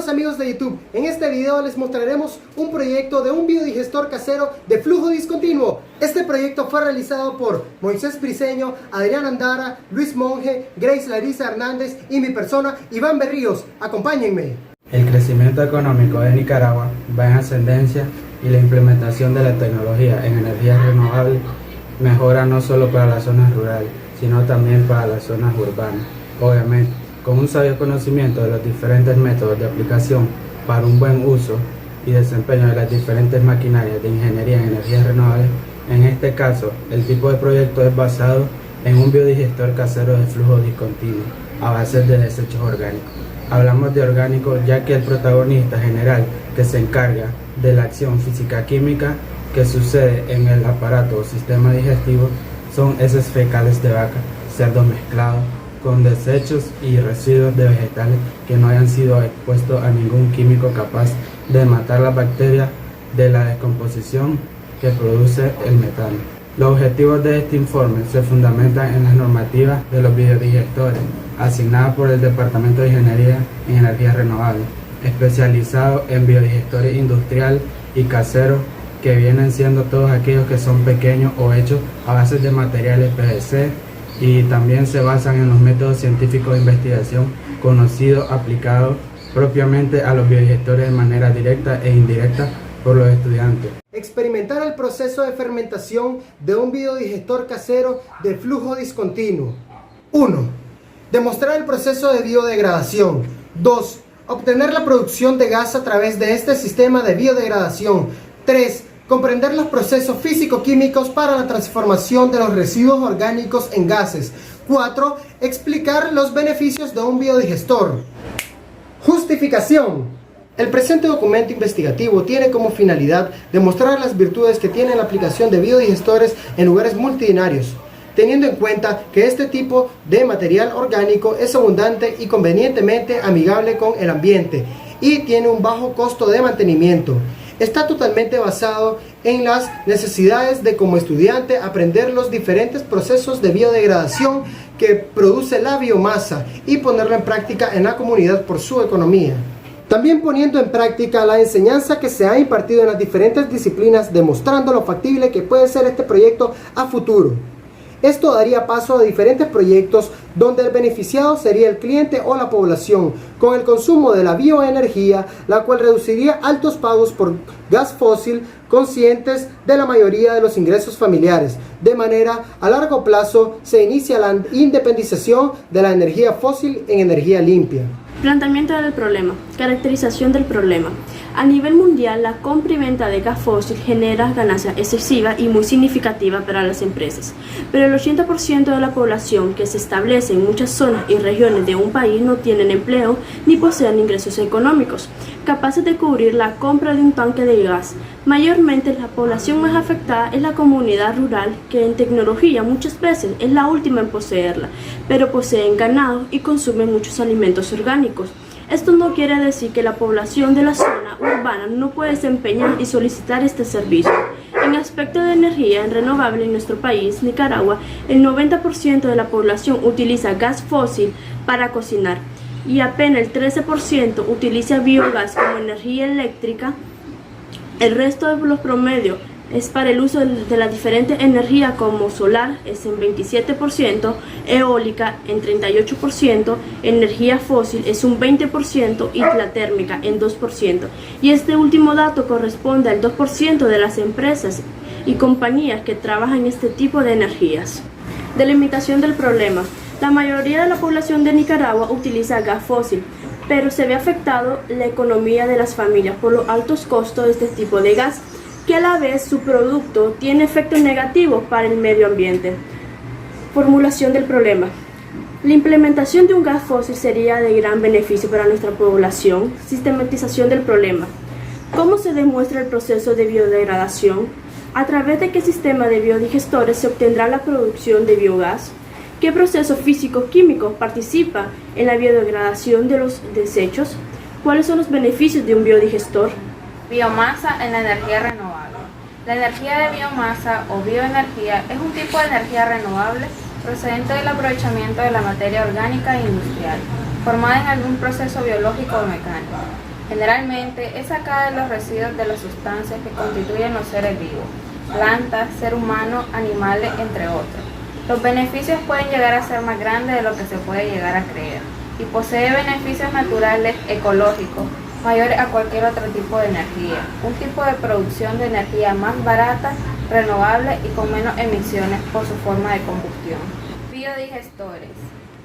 Saludos amigos de YouTube, en este video les mostraremos un proyecto de un biodigestor casero de flujo discontinuo. Este proyecto fue realizado por Moisés Briceño, Adrián Andara, Luis Monge, Grace Larisa Hernández y mi persona Iván Berríos. Acompáñenme. El crecimiento económico de Nicaragua va en ascendencia y la implementación de la tecnología en energías renovables mejora no solo para las zonas rurales, sino también para las zonas urbanas. Obviamente, con un sabio conocimiento de los diferentes métodos de aplicación para un buen uso y desempeño de las diferentes maquinarias de ingeniería en energías renovables, en este caso, el tipo de proyecto es basado en un biodigestor casero de flujo discontinuo a base de desechos orgánicos. Hablamos de orgánicos ya que el protagonista general que se encarga de la acción física-química que sucede en el aparato o sistema digestivo son heces fecales de vaca, cerdo mezclado, con desechos y residuos de vegetales que no hayan sido expuestos a ningún químico capaz de matar las bacterias de la descomposición que produce el metano. Los objetivos de este informe se fundamentan en las normativas de los biodigestores asignadas por el Departamento de Ingeniería en Energías Renovables, especializado en biodigestores industrial y caseros, que vienen siendo todos aquellos que son pequeños o hechos a base de materiales PVC, y también se basan en los métodos científicos de investigación conocidos aplicados propiamente a los biodigestores de manera directa e indirecta por los estudiantes. Experimentar el proceso de fermentación de un biodigestor casero de flujo discontinuo. 1. Demostrar el proceso de biodegradación. 2. Obtener la producción de gas a través de este sistema de biodegradación. 3. Comprender los procesos físico-químicos para la transformación de los residuos orgánicos en gases. 4. Explicar los beneficios de un biodigestor. Justificación. El presente documento investigativo tiene como finalidad demostrar las virtudes que tiene la aplicación de biodigestores en lugares multitudinarios, teniendo en cuenta que este tipo de material orgánico es abundante y convenientemente amigable con el ambiente y tiene un bajo costo de mantenimiento. Está totalmente basado en las necesidades de como estudiante aprender los diferentes procesos de biodegradación que produce la biomasa y ponerlo en práctica en la comunidad por su economía. También poniendo en práctica la enseñanza que se ha impartido en las diferentes disciplinas, demostrando lo factible que puede ser este proyecto a futuro. Esto daría paso a diferentes proyectos donde el beneficiado sería el cliente o la población, con el consumo de la bioenergía, la cual reduciría altos pagos por gas fósil, conscientes de la mayoría de los ingresos familiares. De manera a largo plazo se inicia la independización de la energía fósil en energía limpia. Planteamiento del problema. Caracterización del problema. A nivel mundial, la compra y venta de gas fósil genera ganancia excesiva y muy significativa para las empresas, pero el 80% de la población que se establece en muchas zonas y regiones de un país no tienen empleo ni poseen ingresos económicos capaces de cubrir la compra de un tanque de gas. Mayormente la población más afectada es la comunidad rural, que en tecnología muchas veces es la última en poseerla, pero poseen ganado y consumen muchos alimentos orgánicos. Esto no quiere decir que la población de la zona urbana no puede desempeñar y solicitar este servicio. En aspecto de energía renovable en nuestro país, Nicaragua, el 90% de la población utiliza gas fósil para cocinar y apenas el 13% utiliza biogás como energía eléctrica. El resto de los promedios es para el uso de las diferentes energías como solar es en 27%, eólica en 38%, energía fósil es un 20% y la térmica en 2%. Y este último dato corresponde al 2% de las empresas y compañías que trabajan en este tipo de energías. Delimitación del problema. La mayoría de la población de Nicaragua utiliza gas fósil, pero se ve afectado la economía de las familias por los altos costos de este tipo de gas, que a la vez su producto tiene efectos negativos para el medio ambiente. Formulación del problema. La implementación de un gas fósil sería de gran beneficio para nuestra población. Sistematización del problema. ¿Cómo se demuestra el proceso de biodegradación? ¿A través de qué sistema de biodigestores se obtendrá la producción de biogás? ¿Qué proceso físico-químico participa en la biodegradación de los desechos? ¿Cuáles son los beneficios de un biodigestor? Biomasa en la energía renovable. La energía de biomasa o bioenergía es un tipo de energía renovable procedente del aprovechamiento de la materia orgánica e industrial, formada en algún proceso biológico o mecánico. Generalmente es sacada de los residuos de las sustancias que constituyen los seres vivos, plantas, ser humano, animales, entre otros. Los beneficios pueden llegar a ser más grandes de lo que se puede llegar a creer y posee beneficios naturales, ecológicos, mayores a cualquier otro tipo de energía, un tipo de producción de energía más barata, renovable y con menos emisiones por su forma de combustión. Biodigestores.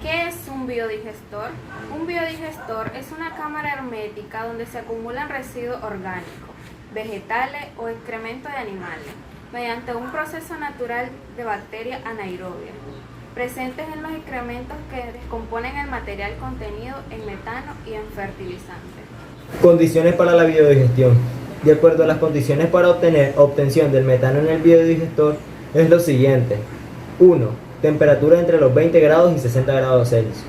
¿Qué es un biodigestor? Un biodigestor es una cámara hermética donde se acumulan residuos orgánicos, vegetales o excrementos de animales, mediante un proceso natural de bacterias anaerobias, presentes en los excrementos que descomponen el material contenido en metano y en fertilizantes. Condiciones para la biodigestión. De acuerdo a las condiciones para obtención del metano en el biodigestor es lo siguiente. 1. Temperatura entre los 20 grados y 60 grados Celsius.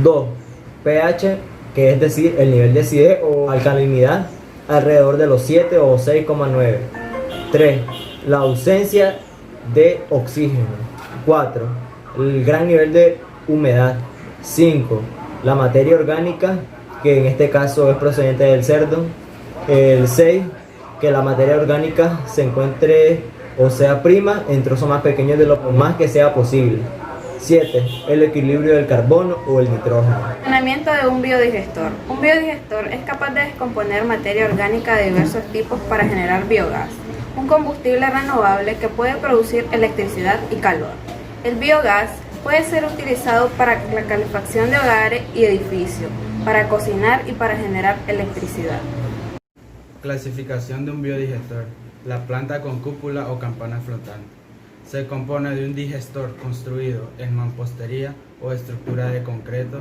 2. pH, que es decir, el nivel de acidez o alcalinidad, alrededor de los 7 o 6,9. 3. La ausencia de oxígeno. 4. El gran nivel de humedad. 5. La materia orgánica, que en este caso es procedente del cerdo. El 6. Que la materia orgánica se encuentre o sea prima en trozos más pequeños de lo más que sea posible. 7. El equilibrio del carbono o el nitrógeno. Funcionamiento de un biodigestor. Un biodigestor es capaz de descomponer materia orgánica de diversos tipos para generar biogás, un combustible renovable que puede producir electricidad y calor. El biogás puede ser utilizado para la calefacción de hogares y edificios, para cocinar y para generar electricidad. Clasificación de un biodigestor. La planta con cúpula o campana flotante. Se compone de un digestor construido en mampostería o estructura de concreto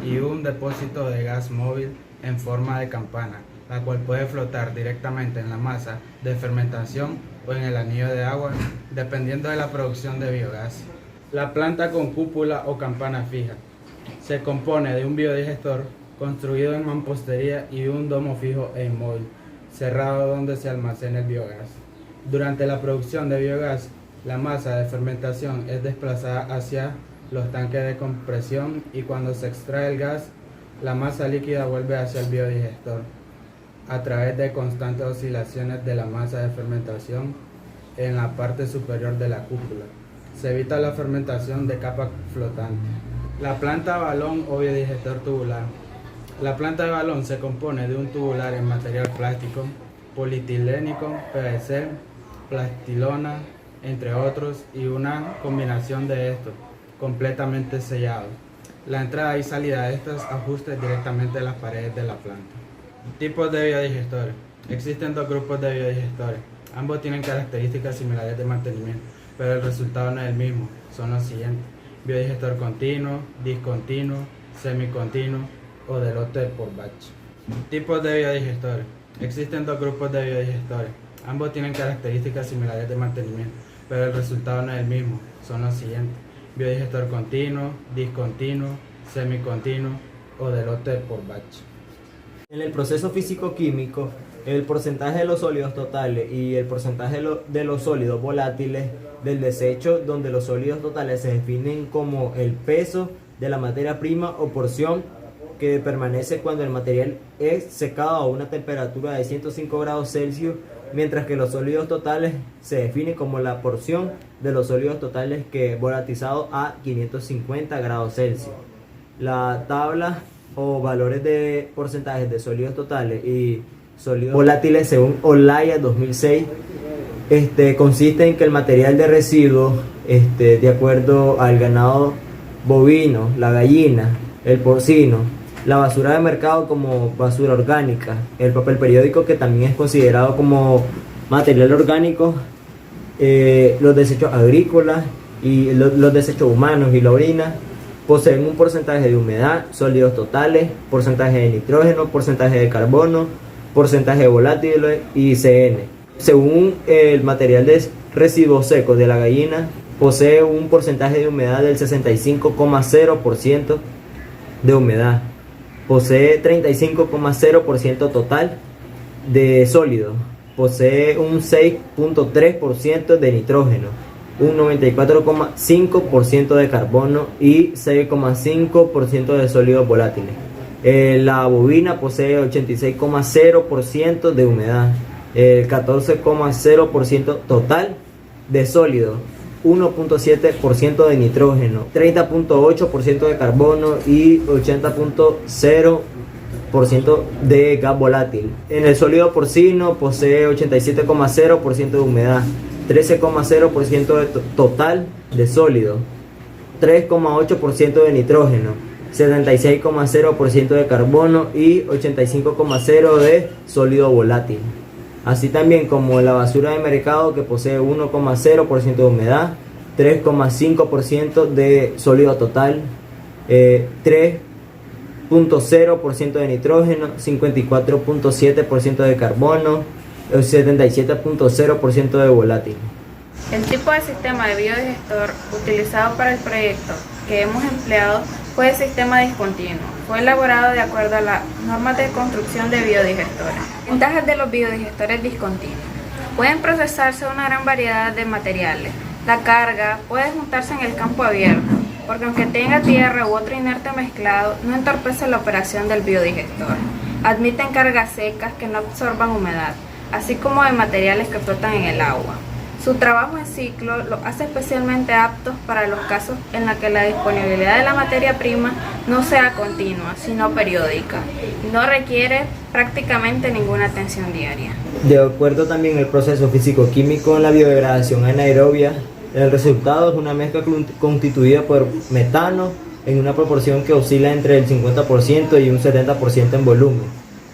y un depósito de gas móvil en forma de campana, la cual puede flotar directamente en la masa de fermentación o en el anillo de agua, dependiendo de la producción de biogás. La planta con cúpula o campana fija. Se compone de un biodigestor construido en mampostería y un domo fijo e inmóvil, cerrado donde se almacena el biogás. Durante la producción de biogás, la masa de fermentación es desplazada hacia los tanques de compresión y cuando se extrae el gas, la masa líquida vuelve hacia el biodigestor a través de constantes oscilaciones de la masa de fermentación en la parte superior de la cúpula. Se evita la fermentación de capa flotante. La planta balón o biodigestor tubular. La planta de balón se compone de un tubular en material plástico, polietileno, PVC, plastilona, entre otros, y una combinación de estos, completamente sellado. La entrada y salida de estos ajustes directamente en las paredes de la planta. Tipos de biodigestores. Existen dos grupos de biodigestores. Ambos tienen características similares de mantenimiento, pero el resultado no es el mismo. Son los siguientes: biodigestor continuo, discontinuo, semicontinuo o de lote por batch. Tipos de biodigestores. Existen dos grupos de biodigestores. Ambos tienen características similares de mantenimiento, pero el resultado no es el mismo. Son los siguientes: biodigestor continuo, discontinuo, semicontinuo o de lote por batch. En el proceso físico-químico, el porcentaje de los sólidos totales y el porcentaje de los sólidos volátiles del desecho, donde los sólidos totales se definen como el peso de la materia prima o porción que permanece cuando el material es secado a una temperatura de 105 grados Celsius, mientras que los sólidos totales se definen como la porción de los sólidos totales que es volatilizado a 550 grados Celsius. La tabla o valores de porcentajes de sólidos totales y sólidos volátiles según Olaya 2006 consiste en que el material de residuos, de acuerdo al ganado bovino, la gallina, el porcino, la basura de mercado como basura orgánica, el papel periódico, que también es considerado como material orgánico, los desechos agrícolas y los desechos humanos y la orina, poseen un porcentaje de humedad, sólidos totales, porcentaje de nitrógeno, porcentaje de carbono, porcentaje de volátiles y CN. Según el material de residuos secos de la gallina, posee un porcentaje de humedad del 65,0% de humedad. Posee 35,0% total de sólido. Posee un 6,3% de nitrógeno, un 94,5% de carbono y 6,5% de sólidos volátiles. La bovina posee 86,0% de humedad, 14,0% total de sólido, 1,7% de nitrógeno, 30,8% de carbono y 80,0% de gas volátil. En el sólido porcino posee 87,0% de humedad, 13,0% de total de sólido, 3,8% de nitrógeno, 76,0% de carbono y 85,0% de sólido volátil. Así también como la basura de mercado, que posee 1,0% de humedad, 3,5% de sólido total, 3,0% de nitrógeno, 54,7% de carbono, 77,0% de volátil. El tipo de sistema de biodigestor utilizado para el proyecto que hemos empleado fue el sistema discontinuo. Fue elaborado de acuerdo a las normas de construcción de biodigestores. Ventajas de los biodigestores discontinuos. Pueden procesarse una gran variedad de materiales. La carga puede juntarse en el campo abierto, porque aunque tenga tierra u otro inerte mezclado, no entorpece la operación del biodigestor. Admiten cargas secas que no absorban humedad, así como de materiales que flotan en el agua. Su trabajo en ciclo los hace especialmente aptos para los casos en los que la disponibilidad de la materia prima no sea continua, sino periódica, y no requiere prácticamente ninguna atención diaria. De acuerdo también al proceso físico-químico en la biodegradación anaerobia, el resultado es una mezcla constituida por metano en una proporción que oscila entre el 50% y un 70% en volumen,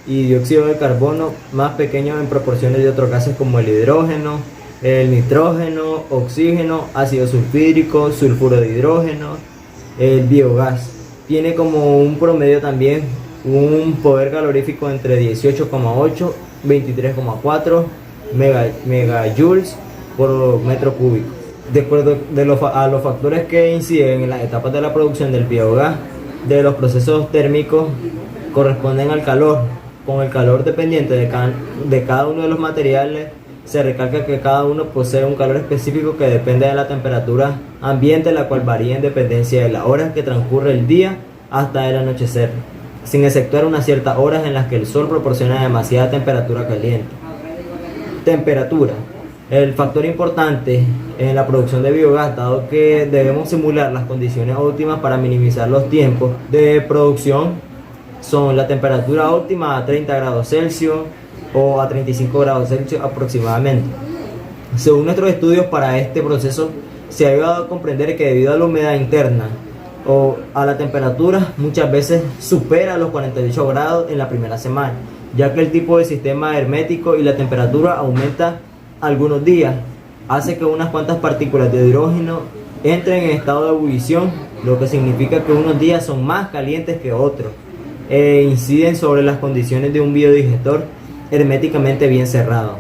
y dióxido de carbono más pequeño en proporciones de otros gases como el hidrógeno, el nitrógeno, oxígeno, ácido sulfídrico, sulfuro de hidrógeno, el biogás. Tiene como un promedio también un poder calorífico entre 18,8 y 23,4 megajoules por metro cúbico. De acuerdo a los factores que inciden en las etapas de la producción del biogás, de los procesos térmicos corresponden al calor. Con el calor dependiente de cada uno de los materiales, se recalca que cada uno posee un calor específico que depende de la temperatura ambiente, la cual varía en dependencia de las horas que transcurre el día hasta el anochecer, sin exceptuar unas ciertas horas en las que el sol proporciona demasiada temperatura caliente. Temperatura. El factor importante en la producción de biogás, dado que debemos simular las condiciones óptimas para minimizar los tiempos de producción, son la temperatura óptima a 30 grados Celsius o a 35 grados Celsius aproximadamente. Según nuestros estudios para este proceso, se ha llegado a comprender que debido a la humedad interna o a la temperatura, muchas veces supera los 48 grados en la primera semana, ya que el tipo de sistema hermético y la temperatura aumenta algunos días, hace que unas cuantas partículas de hidrógeno entren en estado de ebullición, lo que significa que unos días son más calientes que otros, e inciden sobre las condiciones de un biodigestor herméticamente bien cerrado.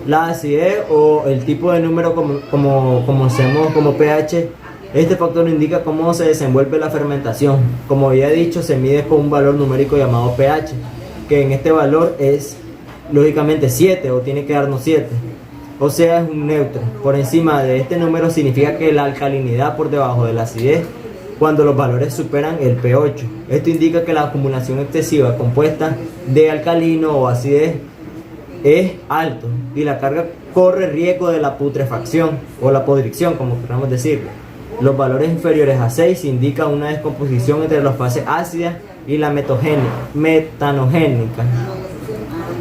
La acidez o el tipo de número como conocemos como pH, este factor indica cómo se desenvuelve la fermentación. Como ya he dicho, se mide con un valor numérico llamado pH, que en este valor es lógicamente 7 o tiene que darnos 7, o sea es un neutro. Por encima de este número significa que la alcalinidad por debajo de la acidez, cuando los valores superan el pH. Esto indica que la acumulación excesiva compuesta de alcalino o acidez es alto y la carga corre riesgo de la putrefacción o la podricción, como queramos decirlo. Los valores inferiores a 6 indican una descomposición entre las fases ácidas y la metanogénica,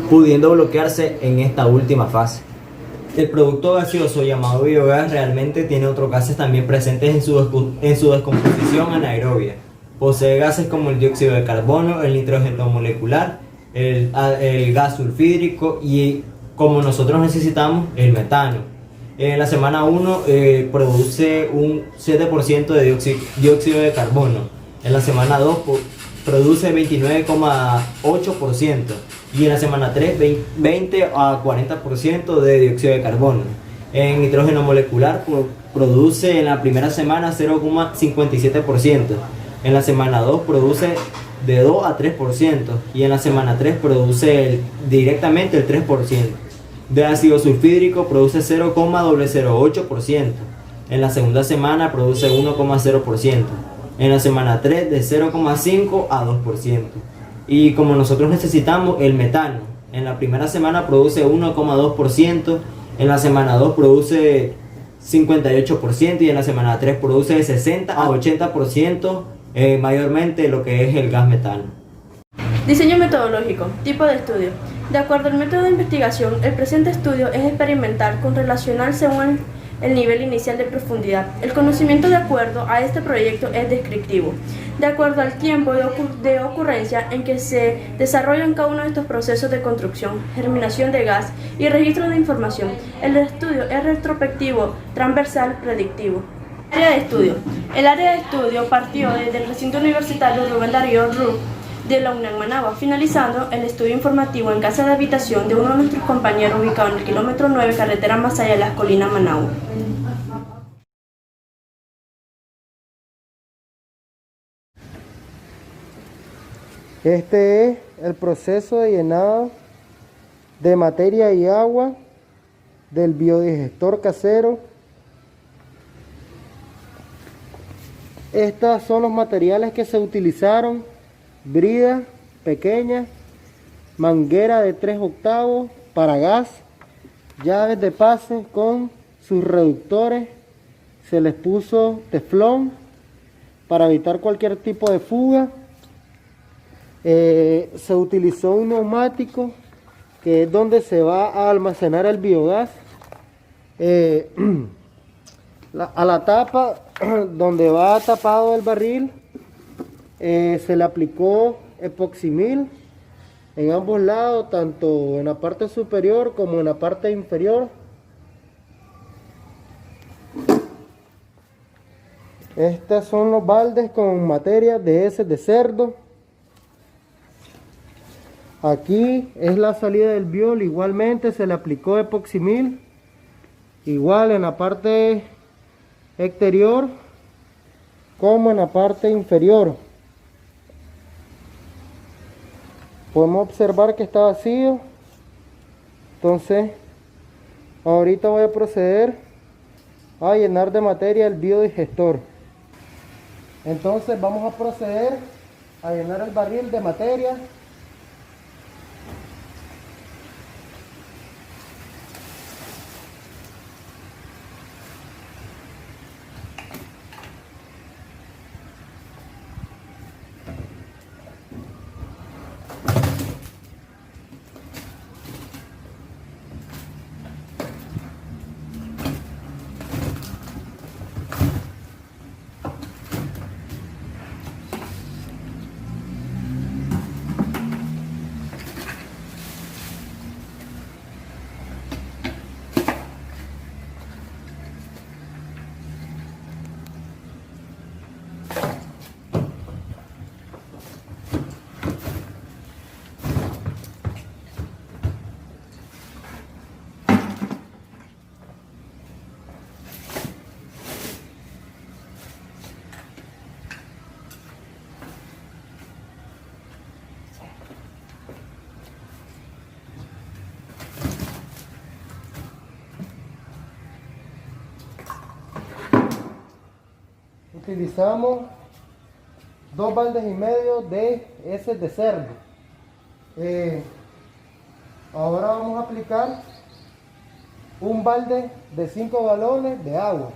pudiendo bloquearse en esta última fase. El producto gaseoso llamado biogás realmente tiene otros gases también presentes en su descomposición anaerobia. Posee gases como el dióxido de carbono, el nitrógeno molecular, el gas sulfídrico y, como nosotros necesitamos, el metano. En la semana 1 produce un 7% de dióxido de carbono. En la semana 2 produce 29,8%. Y en la semana 3, 20 a 40% de dióxido de carbono. En nitrógeno molecular produce en la primera semana 0,57%. En la semana 2 produce de 2 a 3%. Y en la semana 3 produce directamente el 3%. De ácido sulfídrico produce 0,008%. En la segunda semana produce 1,0%. en la semana 3 de 0,5 a 2%. Y como nosotros necesitamos el metano, en la primera semana produce 1,2%, en la semana 2 produce 58% y en la semana 3 produce de 60 a 80%, mayormente lo que es el gas metano. Diseño metodológico. Tipo de estudio. De acuerdo al método de investigación, el presente estudio es experimental con relacional según el nivel inicial de profundidad. El conocimiento de acuerdo a este proyecto es descriptivo, de acuerdo al tiempo de ocurrencia en que se desarrollan cada uno de estos procesos de construcción, germinación de gas y registro de información. El estudio es retrospectivo, transversal, predictivo. Área de estudio. El área de estudio partió desde el recinto universitario Rubén Darío Ruz de la UNAM Managua, finalizando el estudio informativo en casa de habitación de uno de nuestros compañeros ubicado en el kilómetro 9, carretera Masaya de Las Colinas, Managua. Este es el proceso de llenado de materia y agua del biodigestor casero. Estos son los materiales que se utilizaron: brida pequeña, manguera de 3/8 para gas, llaves de pase con sus reductores, se les puso teflón para evitar cualquier tipo de fuga. Se utilizó un neumático que es donde se va a almacenar el biogás. A la tapa donde va tapado el barril se le aplicó epoximil en ambos lados, tanto en la parte superior como en la parte inferior. Estos son los baldes con materia de heces de cerdo. Aquí es la salida del biol, igualmente se le aplicó epoximil, igual en la parte exterior como en la parte inferior. Podemos observar que está vacío. Entonces ahorita voy a proceder a llenar de materia el biodigestor. Entonces vamos a proceder a llenar el barril de materia. Utilizamos 2 baldes y medio de heces de cerdo. Ahora vamos a aplicar un balde de 5 galones de agua.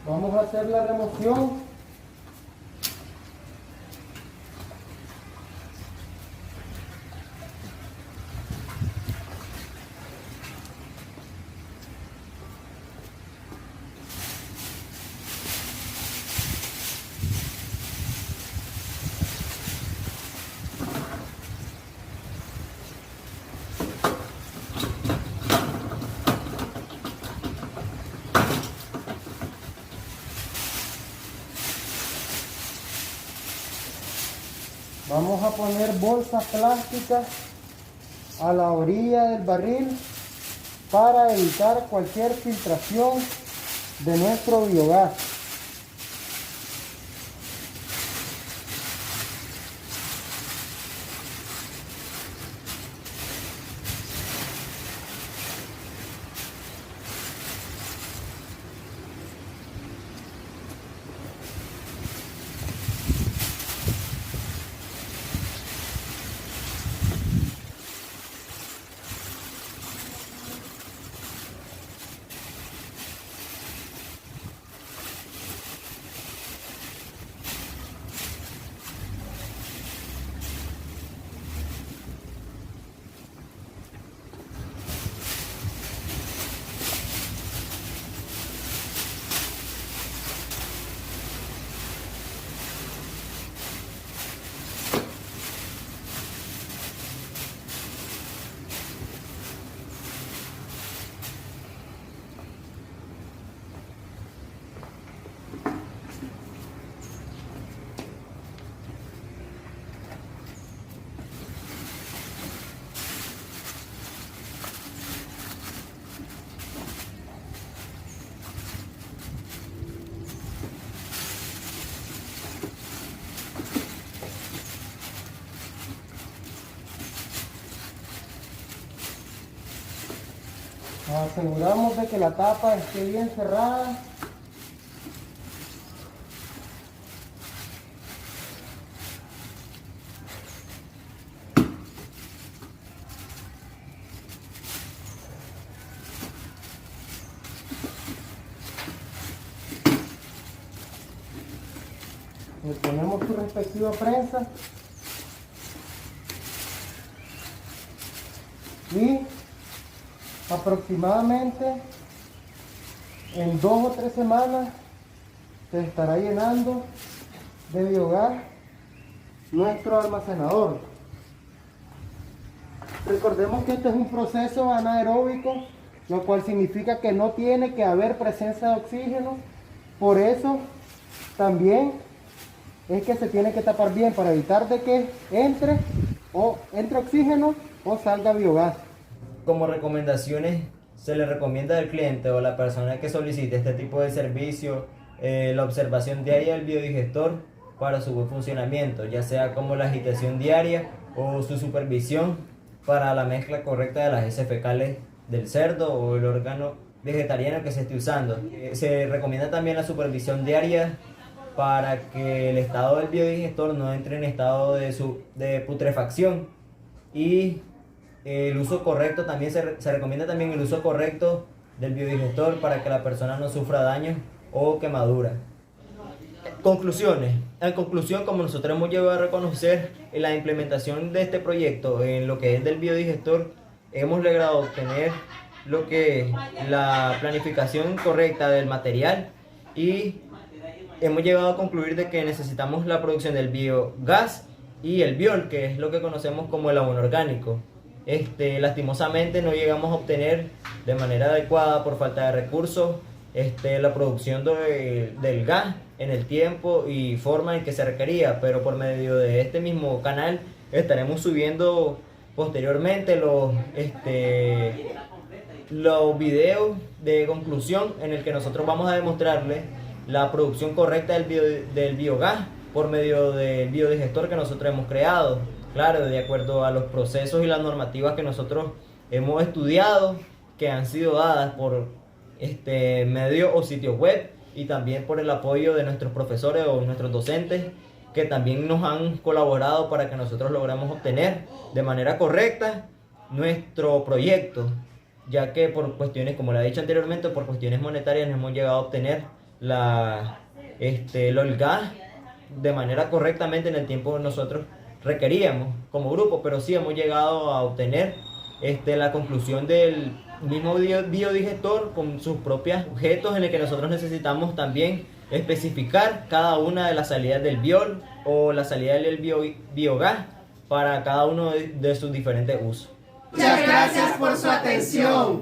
Vamos a hacer la remoción. Vamos a poner bolsas plásticas a la orilla del barril para evitar cualquier filtración de nuestro biogás. Nos aseguramos de que la tapa esté bien cerrada. Le ponemos su respectiva prensa y aproximadamente en 2 o 3 semanas se estará llenando de biogás nuestro almacenador. Recordemos que este es un proceso anaeróbico, lo cual significa que no tiene que haber presencia de oxígeno. Por eso también es que se tiene que tapar bien para evitar de que entre oxígeno o salga biogás. Como recomendaciones, se le recomienda al cliente o la persona que solicite este tipo de servicio la observación diaria del biodigestor para su buen funcionamiento, ya sea como la agitación diaria o su supervisión para la mezcla correcta de las heces fecales del cerdo o el órgano vegetariano que se esté usando. Se recomienda también la supervisión diaria para que el estado del biodigestor no entre en estado de putrefacción, y el uso correcto también se recomienda también el uso correcto del biodigestor para que la persona no sufra daños o quemaduras. Conclusiones. En conclusión, como nosotros hemos llegado a reconocer en la implementación de este proyecto en lo que es del biodigestor, hemos logrado obtener lo que es la planificación correcta del material y hemos llegado a concluir de que necesitamos la producción del biogás y el biol, que es lo que conocemos como el abono orgánico. Lastimosamente no llegamos a obtener de manera adecuada por falta de recursos la producción del gas en el tiempo y forma en que se requería, pero por medio de este mismo canal estaremos subiendo posteriormente los videos de conclusión en el que nosotros vamos a demostrarles la producción correcta del biogás por medio del biodigestor que nosotros hemos creado. Claro, de acuerdo a los procesos y las normativas que nosotros hemos estudiado, que han sido dadas por medios o sitios web, y también por el apoyo de nuestros profesores o nuestros docentes, que también nos han colaborado para que nosotros logremos obtener de manera correcta nuestro proyecto, ya que por cuestiones, como le he dicho anteriormente, por cuestiones monetarias no hemos llegado a obtener el gas de manera correctamente en el tiempo que nosotros requeríamos como grupo, pero sí hemos llegado a obtener la conclusión del mismo biodigestor con sus propios objetos en el que nosotros necesitamos también especificar cada una de las salidas del biol o la salida del biogás para cada uno de sus diferentes usos. Muchas gracias por su atención.